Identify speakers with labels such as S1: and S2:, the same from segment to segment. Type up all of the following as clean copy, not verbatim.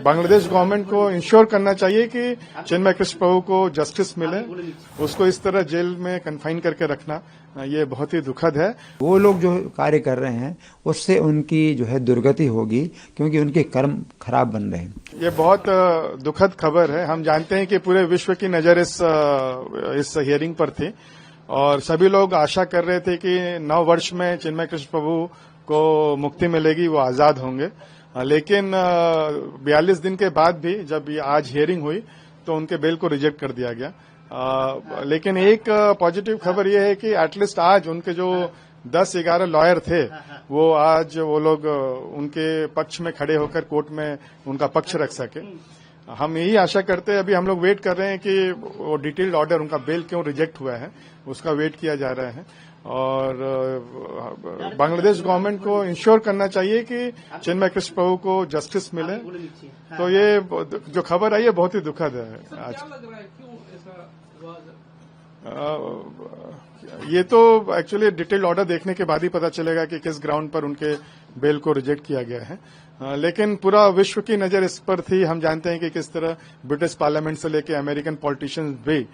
S1: Bangladesh government को ensure करना चाहिए कि चिन्मय कृष्ण प्रभु को जस्टिस मिले। उसको इस तरह जेल में कन्फाइन करके रखना ये बहुत ही दुखद है।
S2: वो लोग जो कार्य कर रहे हैं उससे उनकी जो है दुर्गति होगी, क्योंकि उनके कर्म खराब बन रहे हैं।
S1: ये बहुत दुखद खबर है। हम जानते हैं कि पूरे विश्व की नजर इस हियरिंग पर थी और सभी लोग आशा कर रहे थे कि 9 वर्ष में चिन्मय कृष्ण प्रभु को मुक्ति मिलेगी, वो आजाद होंगे। लेकिन 42 दिन के बाद भी जब ये आज हियरिंग हुई तो उनके बेल को रिजेक्ट कर दिया गया। लेकिन एक पॉजिटिव खबर ये है कि एटलीस्ट आज उनके जो 10-11 लॉयर थे वो लोग उनके पक्ष में खड़े होकर कोर्ट में उनका पक्ष रख सके। हम यही आशा करते हैं। अभी हम लोग वेट कर रहे हैं कि वो डिटेल्ड ऑर्डर, उनका बेल क्यों रिजेक्ट हुआ है, उसका वेट किया जा रहा है। और बांग्लादेश गवर्नमेंट को इंश्योर करना चाहिए कि चिन्मय कृष्ण प्रभु को जस्टिस मिले। तो ये जो खबर आई है बहुत ही दुखद है आज। ये तो एक्चुअली डिटेल्ड ऑर्डर देखने के बाद ही पता चलेगा कि किस ग्राउंड पर उनके बेल को रिजेक्ट किया गया है। लेकिन पूरा विश्व की नजर इस पर थी। हम जानते हैं कि किस तरह ब्रिटिश पार्लियामेंट से लेकर अमेरिकन पॉलिटिशियंस भी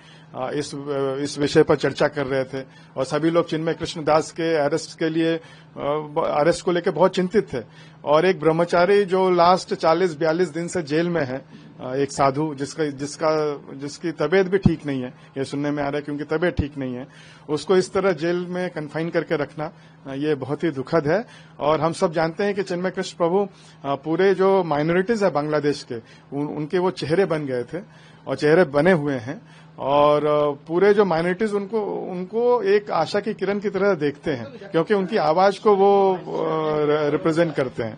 S1: इस विषय पर चर्चा कर रहे थे और सभी लोग चिन्मय कृष्ण दास के अरेस्ट को लेकर बहुत चिंतित थे। और एक ब्रह्मचारी जो लास्ट 40-42 दिन से जेल में है, एक साधु जिसकी तबीयत भी ठीक नहीं है, ये सुनने में आ रहा है, क्योंकि तबीयत ठीक नहीं है, उसको इस तरह जेल में कन्फाइन करके रखना ये बहुत ही दुखद है। और हम सब जानते हैं कि चिन्मय कृष्ण प्रभु पूरे जो माइनॉरिटीज है बांग्लादेश के, उनके वो चेहरे बन गए थे और चेहरे बने हुए हैं और पूरे जो माइनॉरिटीज उनको एक आशा की किरण की तरह देखते हैं, क्योंकि उनकी आवाज को वो रिप्रेजेंट करते हैं।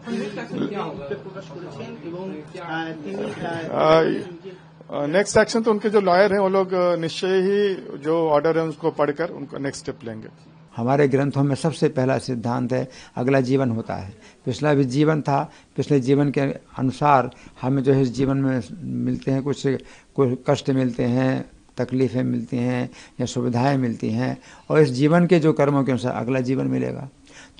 S1: नेक्स्ट एक्शन तो उनके जो लॉयर हैं वो लोग निश्चय ही जो ऑर्डर है उसको पढ़कर उनको नेक्स्ट स्टेप लेंगे।
S2: हमारे ग्रंथों में सबसे पहला सिद्धांत है अगला जीवन होता है। पिछला भी जीवन था, पिछले जीवन के अनुसार हमें जो है इस जीवन में मिलते हैं, कुछ कष्ट मिलते हैं, तकलीफें मिलती हैं या सुविधाएं मिलती हैं, और इस जीवन के जो कर्मों के अनुसार अगला जीवन मिलेगा।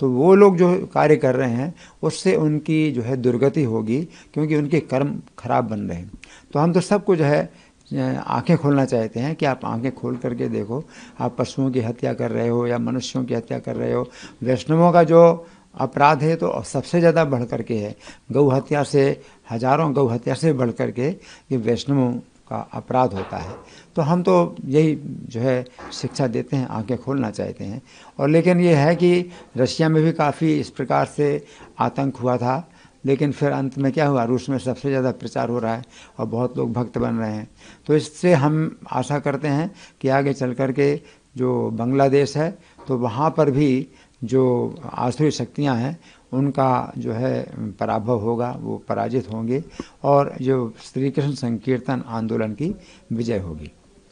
S2: तो वो लोग जो कार्य कर रहे हैं उससे उनकी जो है दुर्गति होगी, क्योंकि उनके कर्म खराब बन रहे हैं। तो हम तो सबको जो है आंखें खोलना चाहते हैं कि आप आंखें खोल करके देखो, आप पशुओं की हत्या कर रहे हो या मनुष्यों की हत्या कर रहे हो। वैष्णवों का जो अपराध है तो सबसे ज़्यादा बढ़ करके है, गौ हत्या से, हजारों गौ हत्या से बढ़ करके ये वैष्णवों का अपराध होता है। तो हम तो यही जो है शिक्षा देते हैं, आंखें खोलना चाहते हैं। और लेकिन ये है कि रशिया में भी काफ़ी इस प्रकार से आतंक हुआ था, लेकिन फिर अंत में क्या हुआ, रूस में सबसे ज़्यादा प्रचार हो रहा है और बहुत लोग भक्त बन रहे हैं। तो इससे हम आशा करते हैं कि आगे चल कर के जो बांग्लादेश है तो वहाँ पर भी जो आसुरी शक्तियाँ हैं उनका जो है पराभव होगा, वो पराजित होंगे और जो श्री कृष्ण संकीर्तन आंदोलन की विजय होगी।